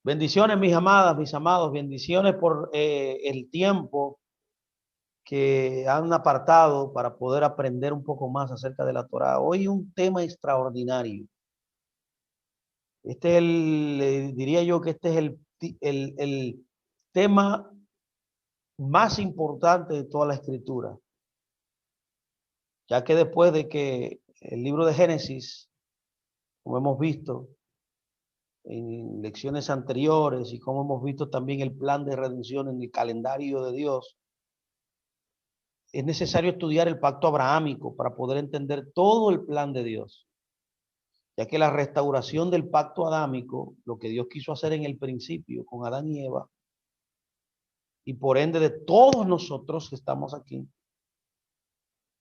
Bendiciones, mis amadas, mis amados, bendiciones por el tiempo que han apartado para poder aprender un poco más acerca de la Torá. Hoy un tema extraordinario. Este es diría yo que este es el tema más importante de toda la escritura, ya que después de que el libro de Génesis, como hemos visto en lecciones anteriores y como hemos visto también el plan de redención en el calendario de Dios, es necesario estudiar el pacto abrahámico para poder entender todo el plan de Dios, ya que la restauración del pacto adámico, lo que Dios quiso hacer en el principio con Adán y Eva, y por ende de todos nosotros que estamos aquí,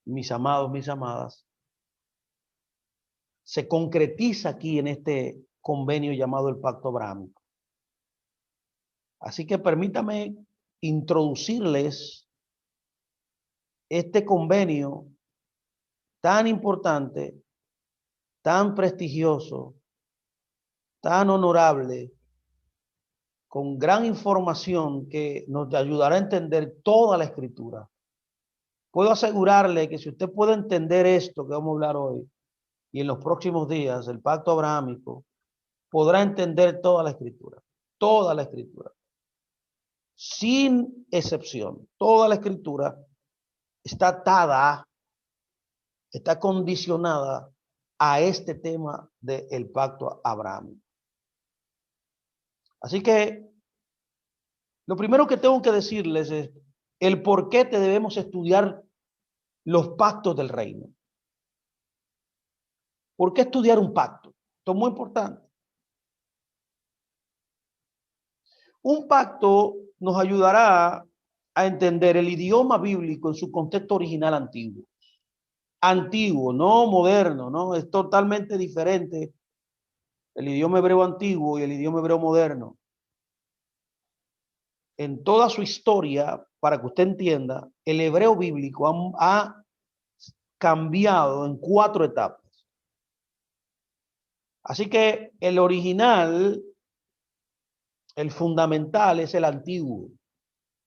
mis amados, mis amadas, se concretiza aquí en este convenio llamado el pacto abrahámico. Así que permítame introducirles este convenio tan importante, tan prestigioso, tan honorable, con gran información que nos ayudará a entender toda la escritura. Puedo asegurarle que si usted puede entender esto que vamos a hablar hoy y en los próximos días, el pacto abrahámico, podrá entender toda la escritura, sin excepción. Toda la escritura está atada, está condicionada a este tema del pacto abrahámico. Así que lo primero que tengo que decirles es el por qué te debemos estudiar los pactos del reino. ¿Por qué estudiar un pacto? Esto es muy importante. Un pacto nos ayudará a entender el idioma bíblico en su contexto original antiguo. Antiguo, no moderno, ¿no? Es totalmente diferente el idioma hebreo antiguo y el idioma hebreo moderno. En toda su historia, para que usted entienda, el hebreo bíblico ha cambiado en 4 etapas. Así que el original, el fundamental es el antiguo,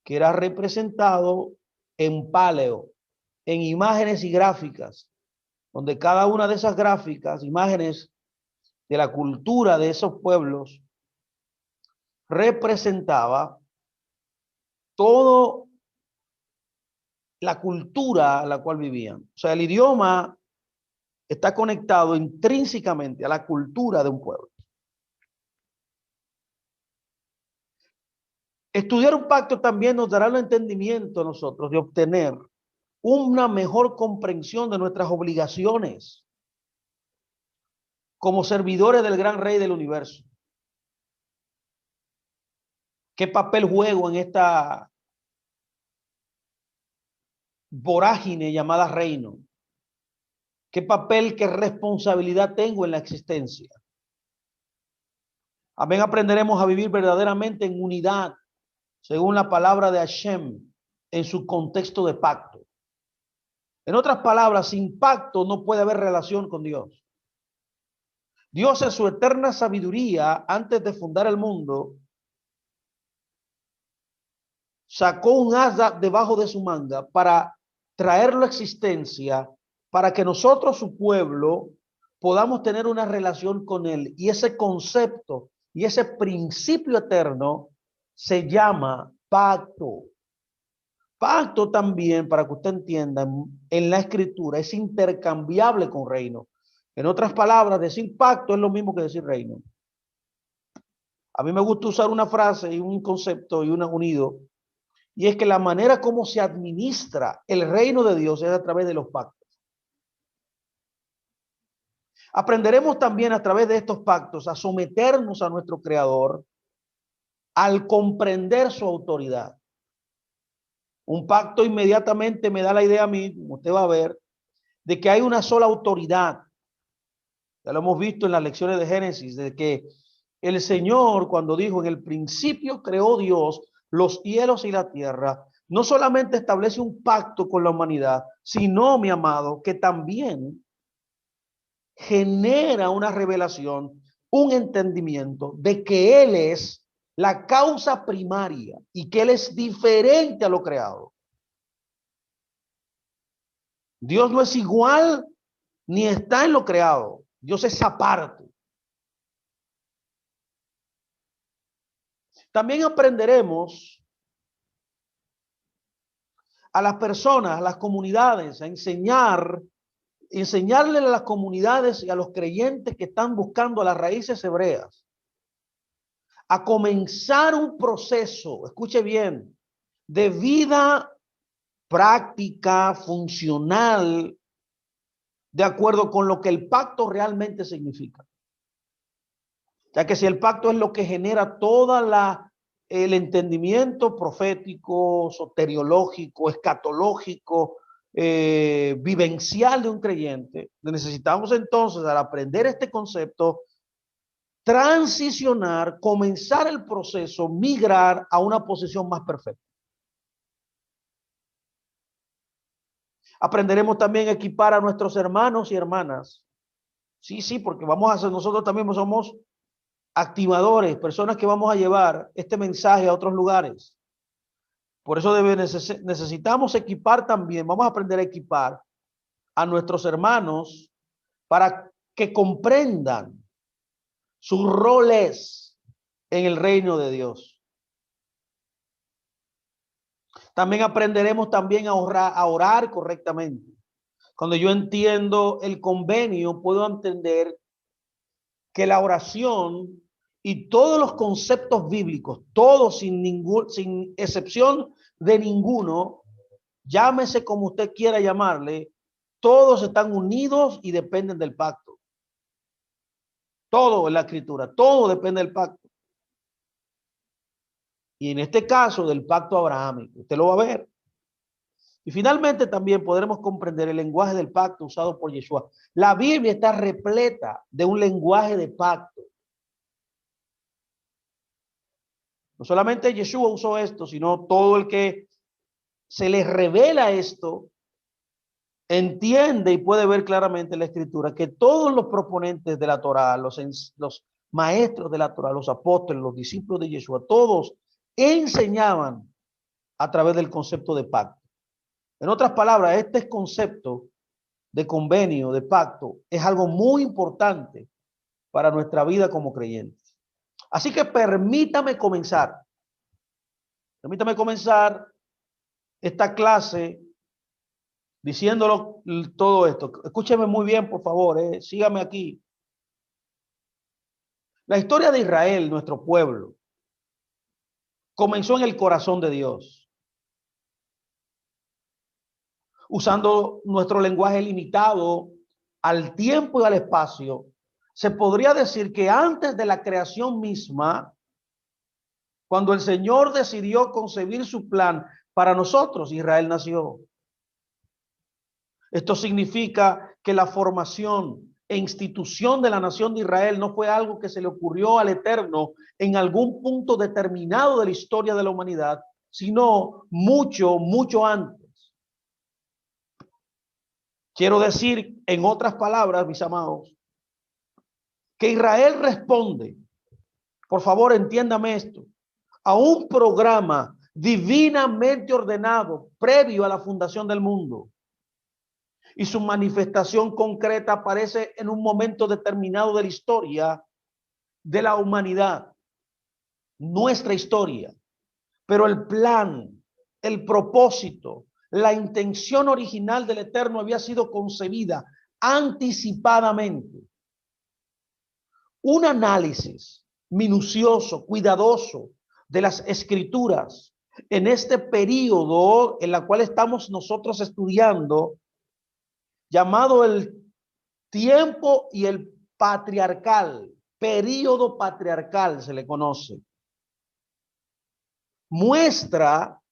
que era representado en paleo, en imágenes y gráficas, donde cada una de esas gráficas, imágenes de la cultura de esos pueblos, representaba toda la cultura a la cual vivían. O sea, el idioma está conectado intrínsecamente a la cultura de un pueblo. Estudiar un pacto también nos dará el entendimiento a nosotros de obtener una mejor comprensión de nuestras obligaciones como servidores del gran rey del universo. ¿Qué papel juego en esta vorágine llamada reino? ¿Qué papel, qué responsabilidad tengo en la existencia? Amén, aprenderemos a vivir verdaderamente en unidad, según la palabra de Hashem, en su contexto de pacto. En otras palabras, sin pacto no puede haber relación con Dios. Dios en su eterna sabiduría, antes de fundar el mundo, sacó un as debajo de su manga para traerlo a existencia, para que nosotros, su pueblo, podamos tener una relación con él. Y ese concepto y ese principio eterno se llama pacto. Pacto también, para que usted entienda, en la escritura es intercambiable con reino. En otras palabras, decir pacto es lo mismo que decir reino. A mí me gusta usar una frase y un concepto y una unido, y es que la manera como se administra el reino de Dios es a través de los pactos. Aprenderemos también a través de estos pactos a someternos a nuestro Creador al comprender su autoridad. Un pacto inmediatamente me da la idea a mí, como usted va a ver, de que hay una sola autoridad. Ya lo hemos visto en las lecciones de Génesis, de que el Señor, cuando dijo en el principio creó Dios los cielos y la tierra, no solamente establece un pacto con la humanidad, sino, mi amado, que también genera una revelación, un entendimiento de que Él es la causa primaria y que Él es diferente a lo creado. Dios no es igual ni está en lo creado. Dios es aparte. También aprenderemos a las personas, a las comunidades, a enseñarle a las comunidades y a los creyentes que están buscando las raíces hebreas, a comenzar un proceso, escuche bien, de vida práctica, funcional, de acuerdo con lo que el pacto realmente significa. Ya que si el pacto es lo que genera el entendimiento profético, soteriológico, escatológico, vivencial de un creyente, necesitamos entonces, al aprender este concepto, transicionar, comenzar el proceso, migrar a una posición más perfecta. Aprenderemos también a equipar a nuestros hermanos y hermanas. Sí, porque nosotros también somos activadores, personas que vamos a llevar este mensaje a otros lugares. Por eso necesitamos equipar también, vamos a aprender a equipar a nuestros hermanos para que comprendan sus roles en el reino de Dios. También aprenderemos también a orar correctamente. Cuando yo entiendo el convenio, puedo entender que la oración y todos los conceptos bíblicos, todos sin excepción de ninguno, llámese como usted quiera llamarle, todos están unidos y dependen del pacto. Todo en la escritura, todo depende del pacto. Y en este caso del pacto abrahámico, usted lo va a ver. Y finalmente también podremos comprender el lenguaje del pacto usado por Yeshua. La Biblia está repleta de un lenguaje de pacto. No solamente Yeshua usó esto, sino todo el que se le revela esto, entiende y puede ver claramente en la escritura que todos los proponentes de la Torá, los maestros de la Torá, los apóstoles, los discípulos de Yeshua, todos enseñaban a través del concepto de pacto. En otras palabras, este concepto de convenio, de pacto, es algo muy importante para nuestra vida como creyentes. Así que permítame comenzar esta clase diciéndolo todo esto. Escúcheme muy bien, por favor, sígame aquí. La historia de Israel, nuestro pueblo, comenzó en el corazón de Dios. Usando nuestro lenguaje limitado al tiempo y al espacio, se podría decir que antes de la creación misma, cuando el Señor decidió concebir su plan para nosotros, Israel nació. Esto significa que la formación e institución de la nación de Israel no fue algo que se le ocurrió al Eterno en algún punto determinado de la historia de la humanidad, sino mucho antes. Quiero decir, en otras palabras, mis amados, que Israel responde, por favor, entiéndame esto, a un programa divinamente ordenado previo a la fundación del mundo. Y su manifestación concreta aparece en un momento determinado de la historia de la humanidad, nuestra historia. Pero el plan, el propósito, la intención original del Eterno había sido concebida anticipadamente. Un análisis minucioso, cuidadoso de las escrituras en este periodo en la cual estamos nosotros estudiando, llamado el tiempo y el patriarcal, periodo patriarcal se le conoce, muestra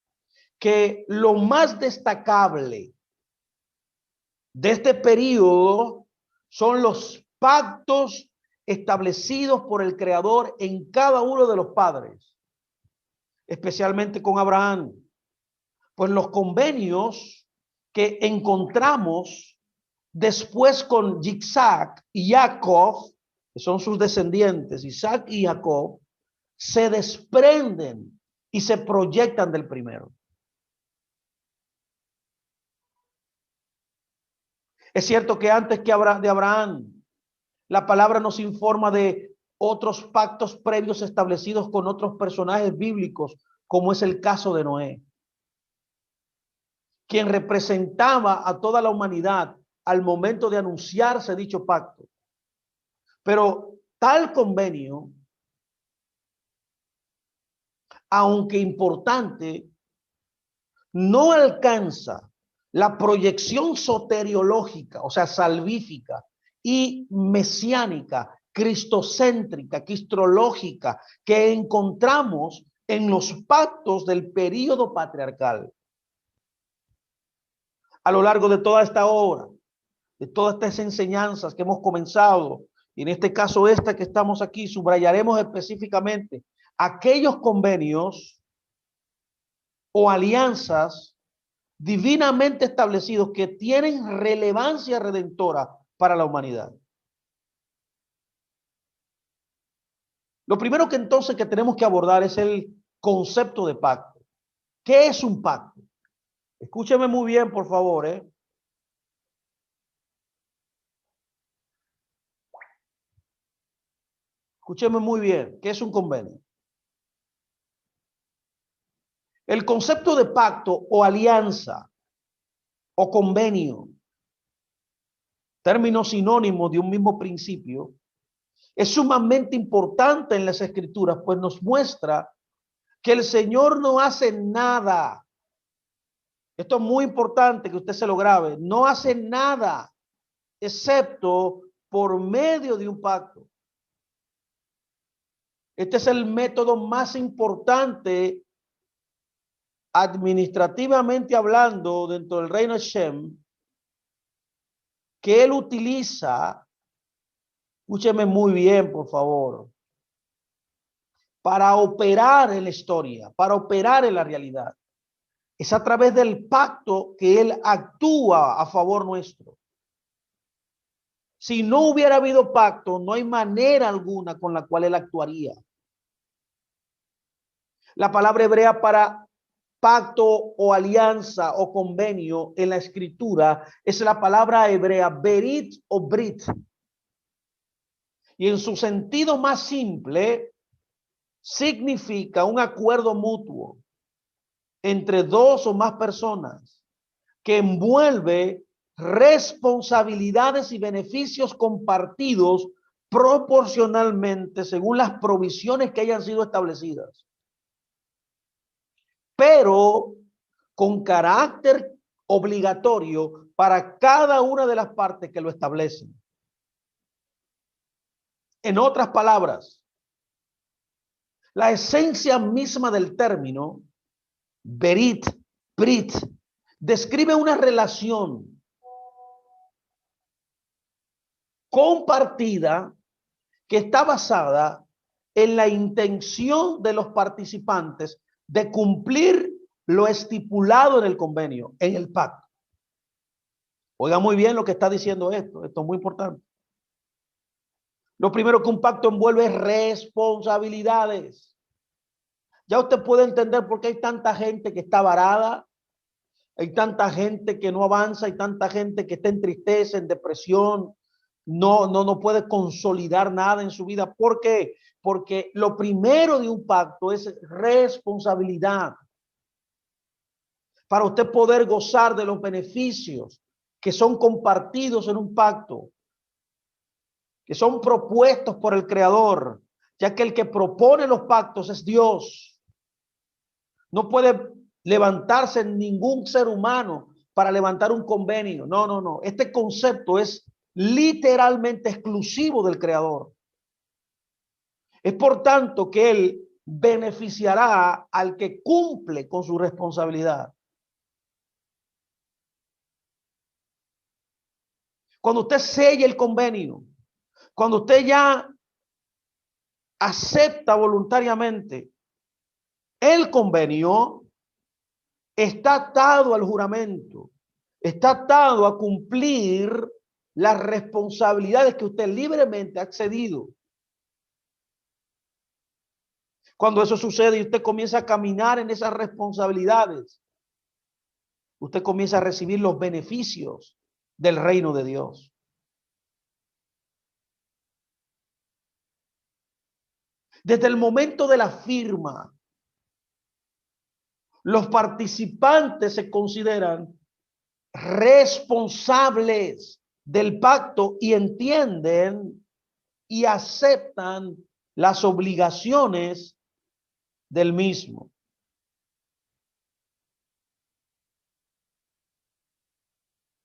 que lo más destacable de este periodo son los pactos establecidos por el Creador en cada uno de los padres, especialmente con Abraham. Pues los convenios que encontramos después con Isaac y Jacob, que son sus descendientes, Isaac y Jacob, se desprenden y se proyectan del primero. Es cierto que antes que de Abraham, la palabra nos informa de otros pactos previos establecidos con otros personajes bíblicos, como es el caso de Noé, quien representaba a toda la humanidad al momento de anunciarse dicho pacto. Pero tal convenio, aunque importante, no alcanza la proyección soteriológica, o sea, salvífica y mesiánica, cristocéntrica, cristológica, que encontramos en los pactos del período patriarcal. A lo largo de toda esta obra, de todas estas enseñanzas que hemos comenzado, y en este caso esta que estamos aquí, subrayaremos específicamente aquellos convenios o alianzas divinamente establecidos que tienen relevancia redentora para la humanidad. Lo primero que entonces que tenemos que abordar es el concepto de pacto. ¿Qué es un pacto? Escúcheme muy bien, por favor, Escúcheme muy bien. ¿Qué es un convenio? El concepto de pacto o alianza o convenio, término sinónimo de un mismo principio, es sumamente importante en las escrituras, pues nos muestra que el Señor no hace nada. Esto es muy importante que usted se lo grabe. No hace nada excepto por medio de un pacto. Este es el método más importante administrativamente hablando dentro del reino de Shem que él utiliza, escúcheme muy bien, por favor, para operar en la historia, para operar en la realidad. Es a través del pacto que él actúa a favor nuestro. Si no hubiera habido pacto, no hay manera alguna con la cual él actuaría. La palabra hebrea para pacto o alianza o convenio en la escritura es la palabra hebrea berit o brit. Y en su sentido más simple, significa un acuerdo mutuo entre dos o más personas que envuelve responsabilidades y beneficios compartidos proporcionalmente según las provisiones que hayan sido establecidas, pero con carácter obligatorio para cada una de las partes que lo establecen. En otras palabras, la esencia misma del término berit, brit, describe una relación compartida que está basada en la intención de los participantes de cumplir lo estipulado en el convenio, en el pacto. Oiga muy bien lo que está diciendo esto es muy importante. Lo primero que un pacto envuelve es responsabilidades. Ya usted puede entender por qué hay tanta gente que está varada, hay tanta gente que no avanza, hay tanta gente que está en tristeza, en depresión, no puede consolidar nada en su vida. ¿Por qué? Porque lo primero de un pacto es responsabilidad. Para usted poder gozar de los beneficios que son compartidos en un pacto, que son propuestos por el Creador, ya que el que propone los pactos es Dios. No puede levantarse ningún ser humano para levantar un convenio. No. Este concepto es literalmente exclusivo del Creador. Es por tanto que él beneficiará al que cumple con su responsabilidad. Cuando usted sella el convenio, cuando usted ya acepta voluntariamente el convenio, está atado al juramento, está atado a cumplir las responsabilidades que usted libremente ha accedido. Cuando eso sucede y usted comienza a caminar en esas responsabilidades, usted comienza a recibir los beneficios del reino de Dios. Desde el momento de la firma, los participantes se consideran responsables del pacto y entienden y aceptan las obligaciones del mismo.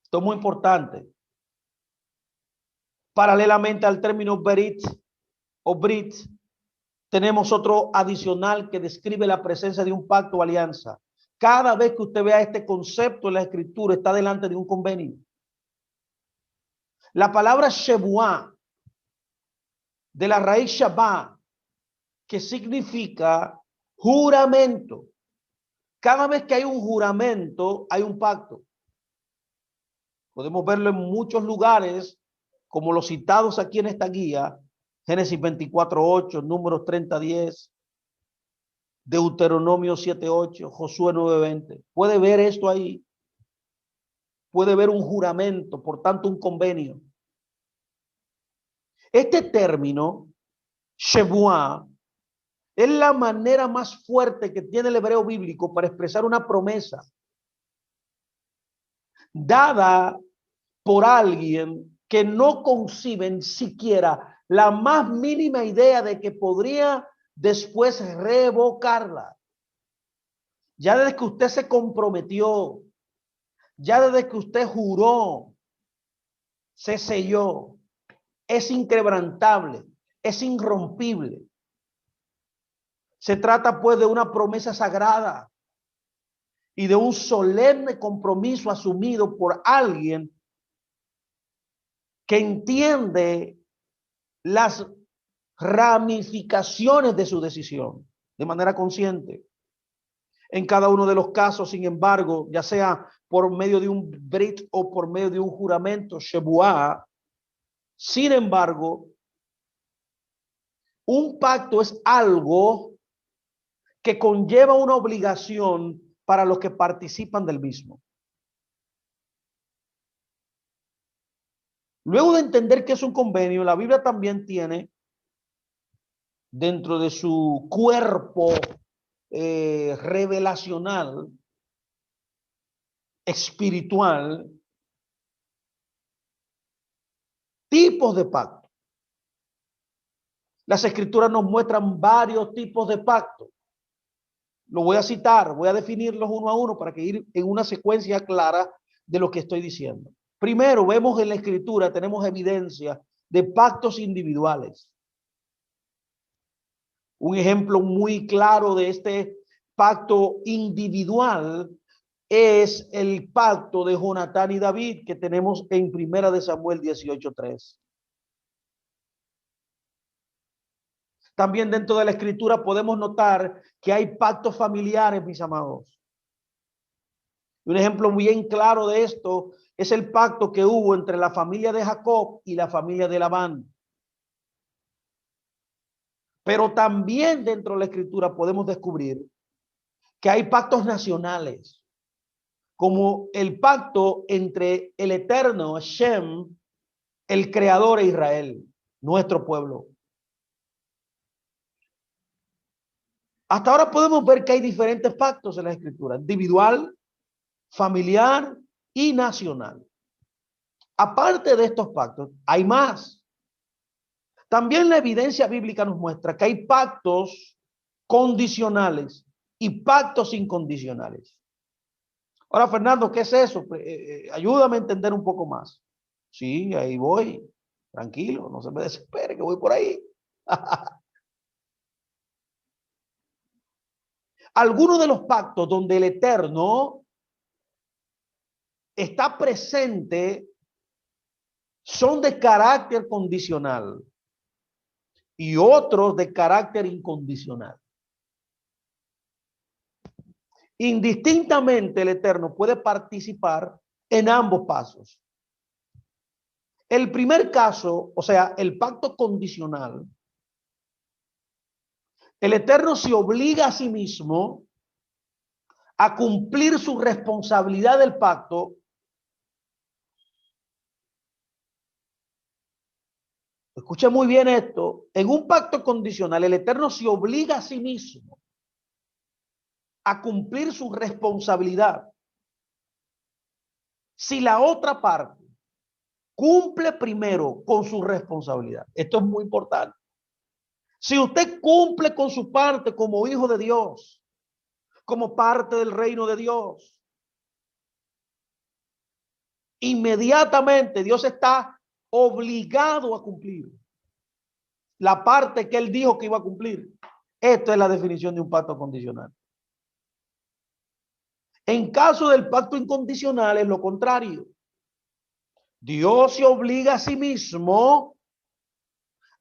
Esto es muy importante. Paralelamente al término berit o brit, tenemos otro adicional que describe la presencia de un pacto o alianza. Cada vez que usted vea este concepto en la escritura, está delante de un convenio. La palabra shebuá, de la raíz shabá, que significa juramento. Cada vez que hay un juramento, hay un pacto. Podemos verlo en muchos lugares, como los citados aquí en esta guía: Génesis 24:8, Números 30:10, Deuteronomio 7:8, Josué 9:20. Puede ver esto ahí. Puede ver un juramento, por tanto un convenio. Este término, shebuá, es la manera más fuerte que tiene el hebreo bíblico para expresar una promesa dada por alguien que no conciben siquiera la más mínima idea de que podría después revocarla. Ya desde que usted se comprometió, ya desde que usted juró, se selló, es inquebrantable, es irrompible. Se trata pues de una promesa sagrada y de un solemne compromiso asumido por alguien que entiende las ramificaciones de su decisión de manera consciente. En cada uno de los casos, sin embargo, ya sea por medio de un brit o por medio de un juramento, shebuá, sin embargo, un pacto es algo que conlleva una obligación para los que participan del mismo. Luego de entender que es un convenio, la Biblia también tiene dentro de su cuerpo revelacional, espiritual, tipos de pacto. Las escrituras nos muestran varios tipos de pacto. Lo voy a citar, voy a definirlos uno a uno para que ir en una secuencia clara de lo que estoy diciendo. Primero, vemos en la escritura, tenemos evidencia de pactos individuales. Un ejemplo muy claro de este pacto individual es el pacto de Jonatán y David que tenemos en Primera de Samuel 18:3. También dentro de la escritura podemos notar que hay pactos familiares, mis amados. Un ejemplo bien claro de esto es el pacto que hubo entre la familia de Jacob y la familia de Labán. Pero también dentro de la escritura podemos descubrir que hay pactos nacionales, como el pacto entre el eterno Shem, el creador, e Israel, nuestro pueblo. Hasta ahora podemos ver que hay diferentes pactos en la escritura: individual, familiar y nacional. Aparte de estos pactos, hay más. También la evidencia bíblica nos muestra que hay pactos condicionales y pactos incondicionales. Ahora, Fernando, ¿qué es eso? Ayúdame a entender un poco más. Sí, ahí voy. Tranquilo, no se me desespere que voy por ahí. Algunos de los pactos donde el Eterno está presente son de carácter condicional y otros de carácter incondicional. Indistintamente el Eterno puede participar en ambos pasos. El primer caso, o sea, el pacto condicional, El Eterno se obliga a sí mismo a cumplir su responsabilidad del pacto. Escuche muy bien esto. En un pacto condicional, el Eterno se obliga a sí mismo a cumplir su responsabilidad. Si la otra parte cumple primero con su responsabilidad, esto es muy importante. Si usted cumple con su parte como hijo de Dios, como parte del reino de Dios, inmediatamente Dios está obligado a cumplir la parte que él dijo que iba a cumplir. Esto es la definición de un pacto condicional. En caso del pacto incondicional es lo contrario. Dios se obliga a sí mismo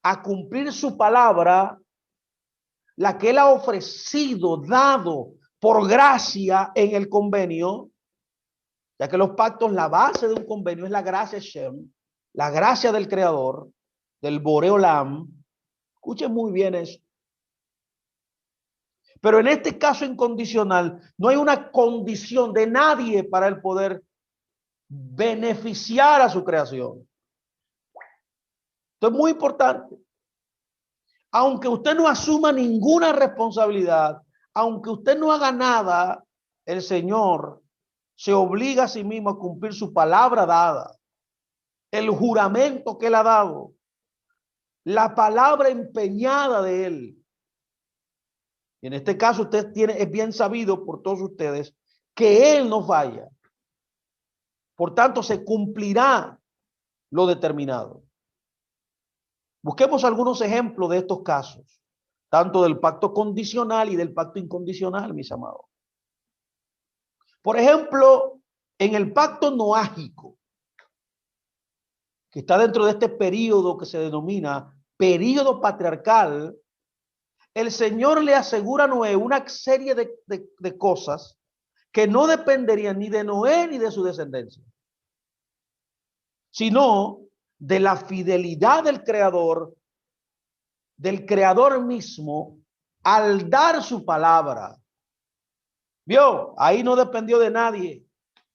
a cumplir su palabra, la que él ha ofrecido, dado por gracia en el convenio, ya que los pactos, la base de un convenio es la gracia Shem, la gracia del Creador, del Boreolam. Escuchen muy bien eso. Pero en este caso incondicional, no hay una condición de nadie para el poder beneficiar a su creación. Esto es muy importante. Aunque usted no asuma ninguna responsabilidad, aunque usted no haga nada, el Señor se obliga a sí mismo a cumplir su palabra dada, el juramento que él ha dado, la palabra empeñada de él. Y en este caso es bien sabido por todos ustedes que él no falla. Por tanto, se cumplirá lo determinado. Busquemos algunos ejemplos de estos casos, tanto del pacto condicional y del pacto incondicional, mis amados. Por ejemplo, en el pacto noágico, que está dentro de este periodo que se denomina periodo patriarcal, el Señor le asegura a Noé una serie de cosas que no dependerían ni de Noé ni de su descendencia, sino de la fidelidad del Creador mismo, al dar su palabra. ¿Vio? Ahí no dependió de nadie.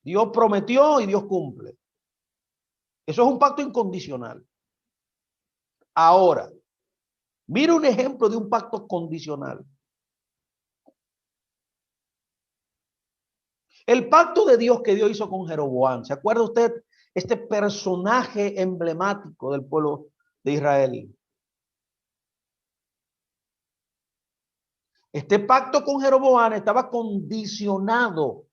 Dios prometió y Dios cumple. Eso es un pacto incondicional. Ahora, mire un ejemplo de un pacto condicional. El pacto de Dios que Dios hizo con Jeroboam. ¿Se acuerda usted? Este personaje emblemático del pueblo de Israel. Este pacto con Jeroboam estaba condicionado.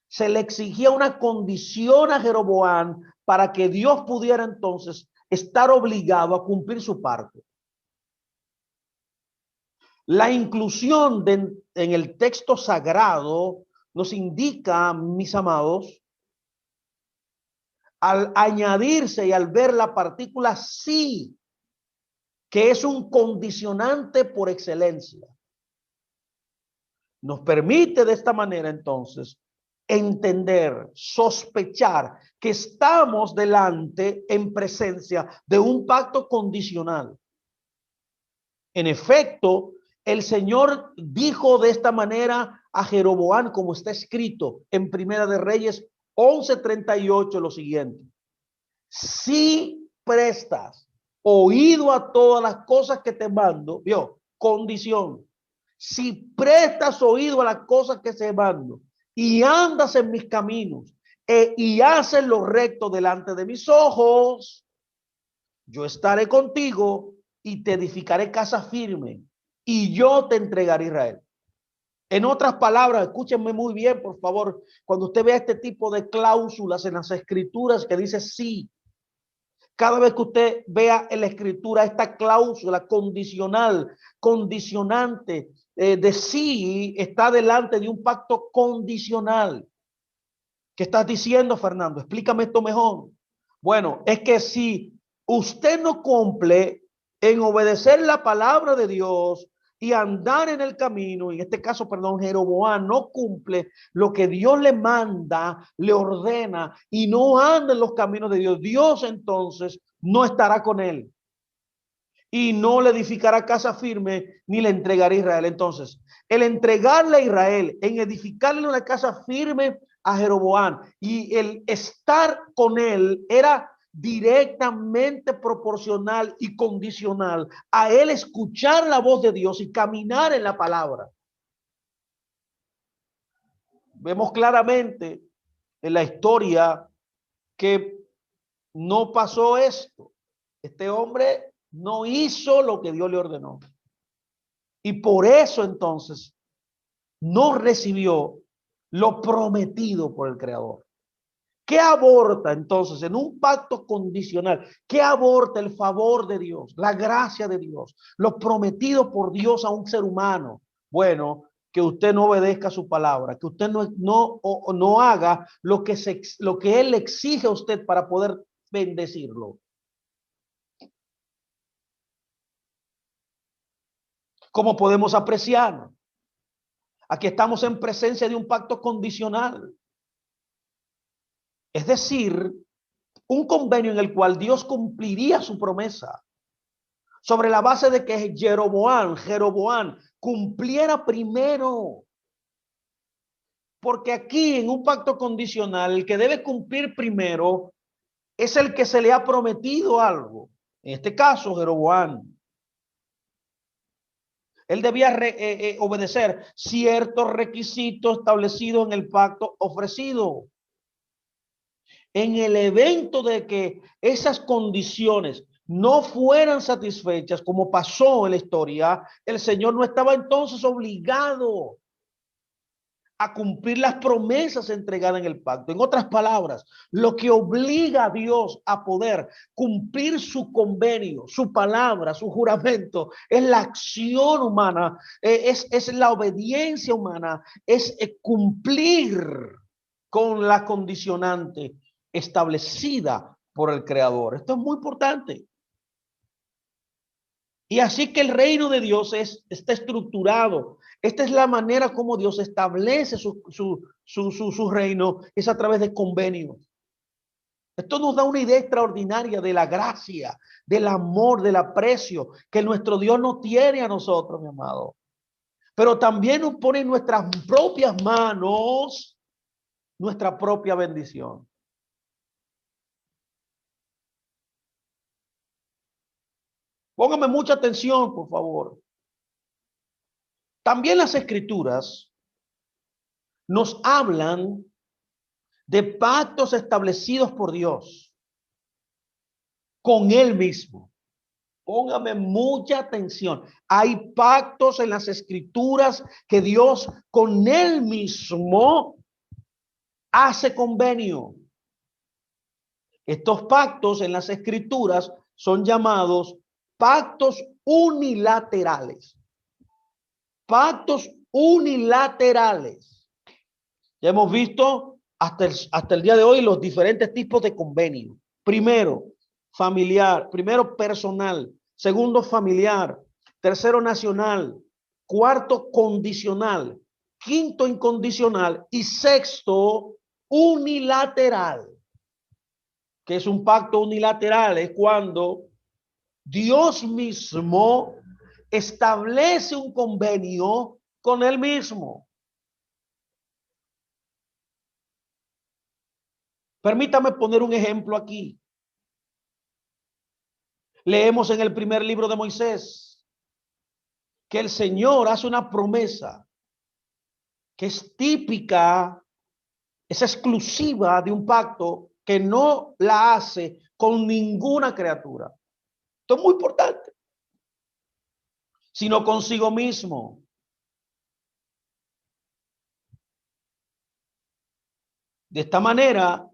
Se le exigía una condición a Jeroboam para que Dios pudiera entonces estar obligado a cumplir su parte. La inclusión en el texto sagrado nos indica, mis amados, al añadirse y al ver la partícula sí, que es un condicionante por excelencia, nos permite de esta manera entonces entender, sospechar que estamos delante, en presencia de un pacto condicional. En efecto, el Señor dijo de esta manera a Jeroboam, como está escrito en Primera de Reyes 11:38, lo siguiente: si prestas oído a todas las cosas que te mando, vio, condición, si prestas oído a las cosas que te mando y andas en mis caminos y haces lo recto delante de mis ojos, yo estaré contigo y te edificaré casa firme y yo te entregaré Israel. En otras palabras, escúchenme muy bien, por favor, cuando usted vea este tipo de cláusulas en las escrituras que dice sí, cada vez que usted vea en la escritura esta cláusula condicional, condicionante de sí, está delante de un pacto condicional. ¿Qué estás diciendo, Fernando? Explícame esto mejor. Bueno, es que si usted no cumple en obedecer la palabra de Dios y andar en el camino, en este caso, perdón, Jeroboam no cumple lo que Dios le manda, le ordena y no anda en los caminos de Dios, Dios entonces no estará con él. y no le edificará casa firme, ni le entregará a Israel. Entonces, el entregarle a Israel, en edificarle una casa firme a Jeroboam y el estar con él era directamente proporcional y condicional a él escuchar la voz de Dios y caminar en la palabra. Vemos claramente en la historia que no pasó esto. Este hombre no hizo lo que Dios le ordenó. Y por eso entonces no recibió lo prometido por el Creador. ¿Qué aborta entonces en un pacto condicional? ¿Qué aborta el favor de Dios, la gracia de Dios, lo prometido por Dios a un ser humano? Bueno, que usted no obedezca su palabra, que usted no haga lo que Él le exige a usted para poder bendecirlo. ¿Cómo podemos apreciar? Aquí estamos en presencia de un pacto condicional. Es decir, un convenio en el cual Dios cumpliría su promesa sobre la base de que Jeroboam cumpliera primero. Porque aquí en un pacto condicional, el que debe cumplir primero es el que se le ha prometido algo. En este caso, Jeroboam. Él debía obedecer ciertos requisitos establecidos en el pacto ofrecido. En el evento de que esas condiciones no fueran satisfechas, como pasó en la historia, el Señor no estaba entonces obligado a cumplir las promesas entregadas en el pacto. En otras palabras, lo que obliga a Dios a poder cumplir su convenio, su palabra, su juramento, es la acción humana, es la obediencia humana, es cumplir con la condicionante establecida por el Creador. Esto es muy importante. Y así que el reino de Dios está estructurado. Esta es la manera como Dios establece su reino, es a través de convenios. Esto nos da una idea extraordinaria de la gracia, del amor, del aprecio que nuestro Dios nos tiene a nosotros, mi amado. Pero también nos pone en nuestras propias manos nuestra propia bendición. Póngame mucha atención, por favor. También las escrituras nos hablan de pactos establecidos por Dios con Él mismo. Póngame mucha atención. Hay pactos en las escrituras que Dios con Él mismo hace convenio. Estos pactos en las escrituras son llamados pactos unilaterales. Pactos unilaterales. Ya hemos visto hasta el día de hoy los diferentes tipos de convenio. Primero, familiar. Primero, personal. Segundo, familiar. Tercero, nacional. Cuarto, condicional. Quinto, incondicional. Y sexto, unilateral. ¿Qué es un pacto unilateral? Es cuando Dios mismo establece un convenio con él mismo. Permítame poner un ejemplo aquí. Leemos en el primer libro de Moisés que el Señor hace una promesa que es típica, es exclusiva de un pacto que no la hace con ninguna criatura. Esto es muy importante. Sino consigo mismo. De esta manera,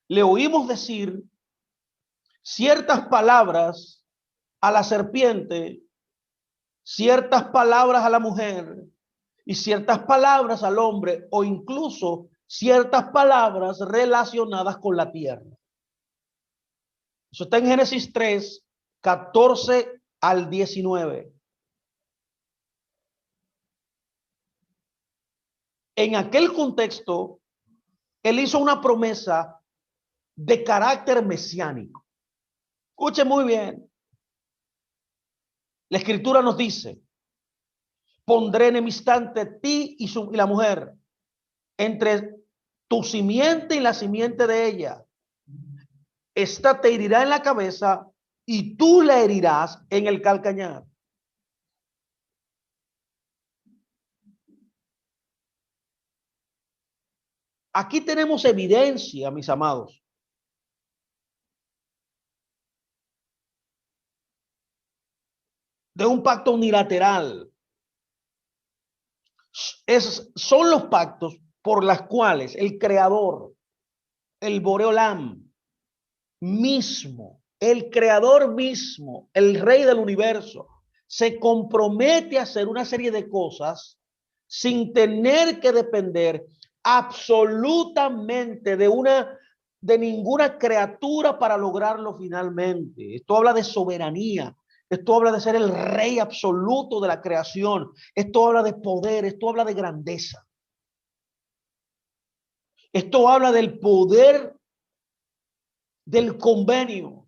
le oímos decir ciertas palabras a la serpiente, ciertas palabras a la mujer y ciertas palabras al hombre, o incluso ciertas palabras relacionadas con la tierra. Eso está en Génesis 3, 14 al 19. En aquel contexto, él hizo una promesa de carácter mesiánico. Escuche muy bien. La Escritura nos dice, pondré enemistad entre ti y la mujer, entre tu simiente y la simiente de ella. Esta te herirá en la cabeza y tú la herirás en el calcañar. Aquí tenemos evidencia, mis amados, de un pacto unilateral. Son los pactos por los cuales el Creador, el Boreolam mismo, el Creador mismo, el Rey del universo, se compromete a hacer una serie de cosas sin tener que depender absolutamente de ninguna criatura para lograrlo finalmente. Esto habla de soberanía. Esto habla de ser el rey absoluto de la creación. Esto habla de poder. Esto habla de grandeza. Esto habla del poder del convenio,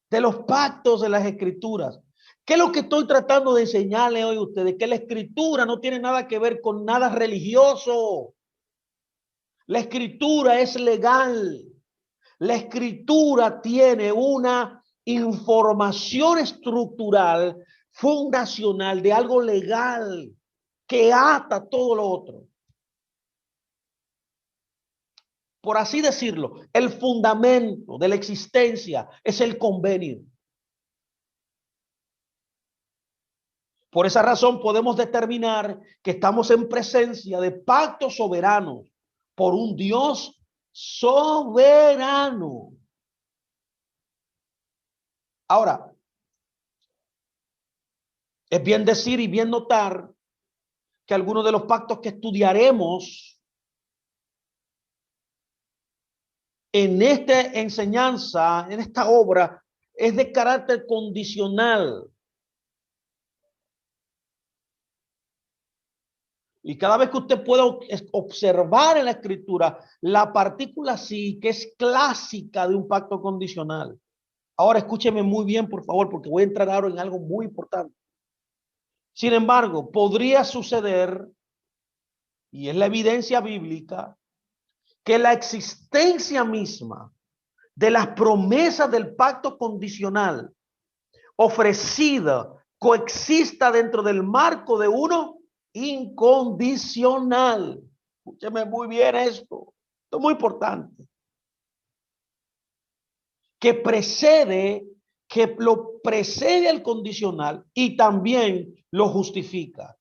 de los pactos de las escrituras. ¿Qué es lo que estoy tratando de enseñarle hoy a ustedes? Que la escritura no tiene nada que ver con nada religioso. La escritura es legal. La escritura tiene una información estructural, fundacional, de algo legal que ata todo lo otro. Por así decirlo, el fundamento de la existencia es el convenio. Por esa razón podemos determinar que estamos en presencia de pactos soberanos por un Dios soberano. Ahora, es bien decir y bien notar que algunos de los pactos que estudiaremos en esta enseñanza, en esta obra, es de carácter condicional. Y cada vez que usted pueda observar en la escritura la partícula sí, que es clásica de un pacto condicional. Ahora escúcheme muy bien, por favor, porque voy a entrar ahora en algo muy importante. Sin embargo, podría suceder, y es la evidencia bíblica, que la existencia misma de las promesas del pacto condicional ofrecida coexista dentro del marco de uno incondicional. Escúcheme muy bien esto. Esto es muy importante. Que lo precede al condicional y también lo justifica.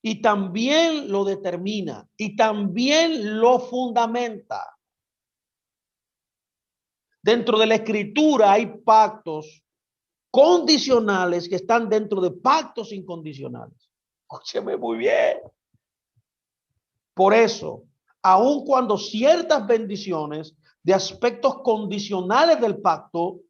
Y también lo determina. Y también lo fundamenta. Dentro de la escritura hay pactos condicionales que están dentro de pactos incondicionales. Escúcheme muy bien. Por eso, aun cuando ciertas bendiciones de aspectos condicionales del pacto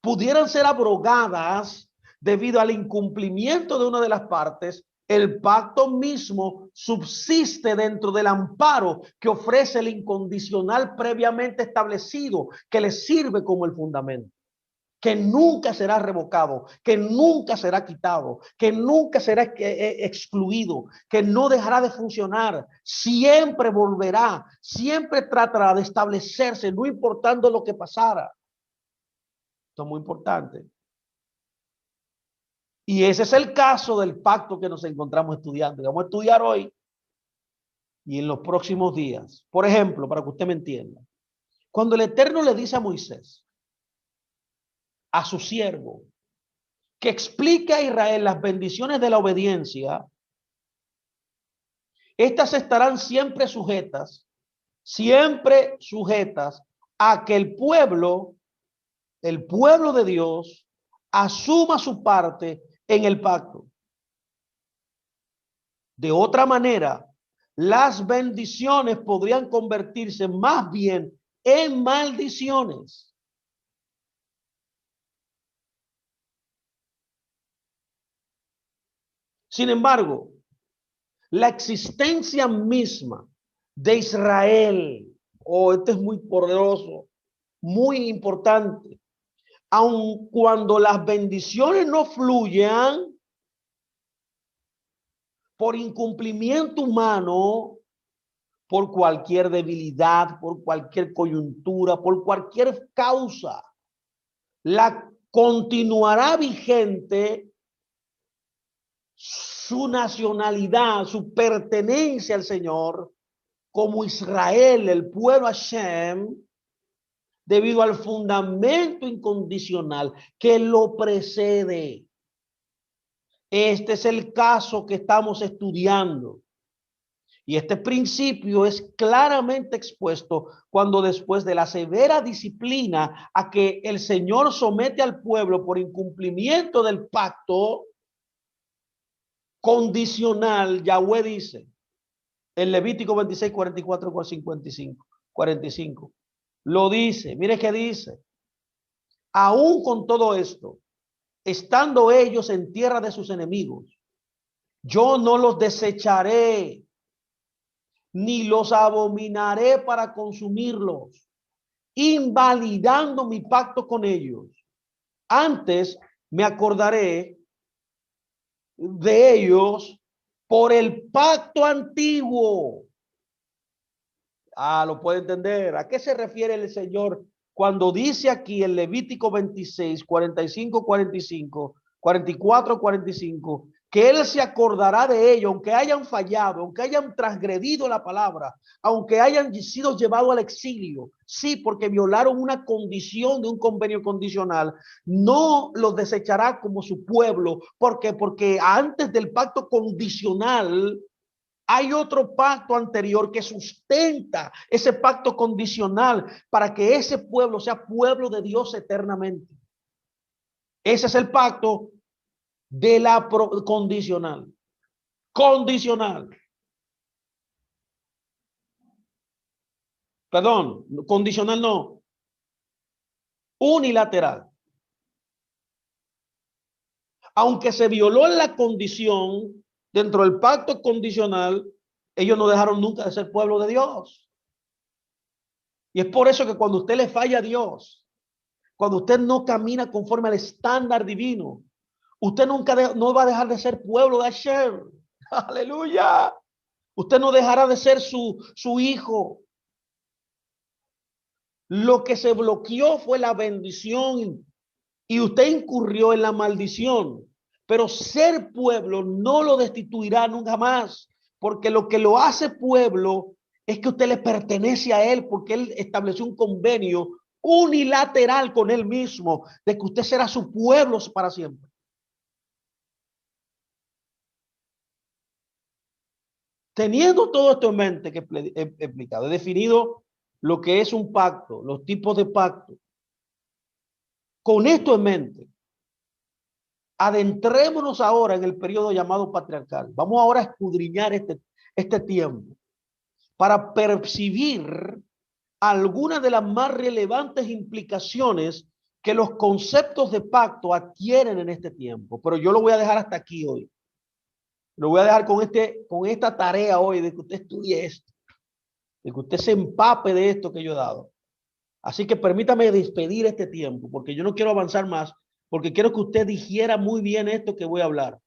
pudieran ser abrogadas debido al incumplimiento de una de las partes, el pacto mismo subsiste dentro del amparo que ofrece el incondicional previamente establecido, que le sirve como el fundamento, que nunca será revocado, que nunca será quitado, que nunca será excluido, que no dejará de funcionar, siempre volverá, siempre tratará de establecerse, no importando lo que pasara. Esto es muy importante. Y ese es el caso del pacto que nos encontramos estudiando. Vamos a estudiar hoy y en los próximos días. Por ejemplo, para que usted me entienda, cuando el Eterno le dice a Moisés, a su siervo, que explique a Israel las bendiciones de la obediencia, estas estarán siempre sujetas a que el pueblo de Dios, asuma su parte en el pacto. De otra manera, las bendiciones podrían convertirse más bien en maldiciones. Sin embargo, la existencia misma de Israel, este es muy poderoso, muy importante, aun cuando las bendiciones no fluyan por incumplimiento humano, por cualquier debilidad, por cualquier coyuntura, por cualquier causa, la continuará vigente su nacionalidad, su pertenencia al Señor, como Israel, el pueblo Hashem, debido al fundamento incondicional que lo precede. Este es el caso que estamos estudiando. Y este principio es claramente expuesto cuando después de la severa disciplina a que el Señor somete al pueblo por incumplimiento del pacto condicional, Yahweh dice en Levítico 26, 44, 55, 45. Lo dice, mire qué dice. Aún con todo esto, estando ellos en tierra de sus enemigos, yo no los desecharé, ni los abominaré para consumirlos, invalidando mi pacto con ellos. Antes me acordaré de ellos por el pacto antiguo. Lo puede entender. ¿A qué se refiere el Señor cuando dice aquí en Levítico 26, 45, 45, 44, 45, que Él se acordará de ellos, aunque hayan fallado, aunque hayan transgredido la palabra, aunque hayan sido llevados al exilio? Sí, porque violaron una condición de un convenio condicional. No los desechará como su pueblo. ¿Por qué? Porque antes del pacto condicional hay otro pacto anterior que sustenta ese pacto condicional para que ese pueblo sea pueblo de Dios eternamente. Ese es el pacto de la condicional. Condicional. Perdón, condicional no. Unilateral. Aunque se violó la condición dentro del pacto condicional, ellos no dejaron nunca de ser pueblo de Dios. Y es por eso que cuando usted le falla a Dios, cuando usted no camina conforme al estándar divino, usted nunca no va a dejar de ser pueblo de Hashem. Aleluya. Usted no dejará de ser su hijo. Lo que se bloqueó fue la bendición y usted incurrió en la maldición. Pero ser pueblo no lo destituirá nunca más, porque lo que lo hace pueblo es que usted le pertenece a él, porque él estableció un convenio unilateral con él mismo de que usted será su pueblo para siempre. Teniendo todo esto en mente que he explicado, he definido lo que es un pacto, los tipos de pacto. Con esto en mente, adentrémonos ahora en el periodo llamado patriarcal. Vamos ahora a escudriñar este tiempo para percibir algunas de las más relevantes implicaciones que los conceptos de pacto adquieren en este tiempo. Pero yo lo voy a dejar hasta aquí hoy. Lo voy a dejar con esta tarea hoy de que usted estudie esto, de que usted se empape de esto que yo he dado. Así que permítame despedir este tiempo, porque yo no quiero avanzar más, porque quiero que usted digiera muy bien esto que voy a hablar.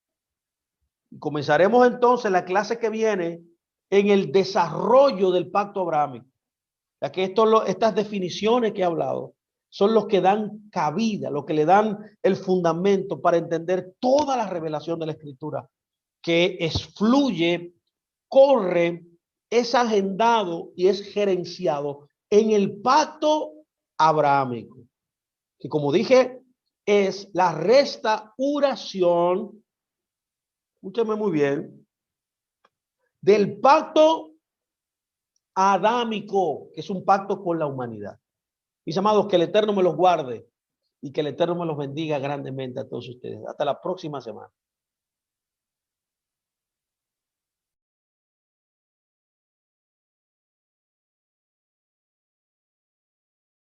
Comenzaremos entonces la clase que viene en el desarrollo del pacto abrámico, ya que estas definiciones que he hablado son los que dan cabida, los que le dan el fundamento para entender toda la revelación de la Escritura, que fluye, corre, es agendado y es gerenciado en el pacto abrahámico, que como dije, es la restauración, escúchame muy bien, del pacto adámico, que es un pacto con la humanidad. Mis amados, que el Eterno me los guarde y que el Eterno me los bendiga grandemente a todos ustedes. Hasta la próxima semana.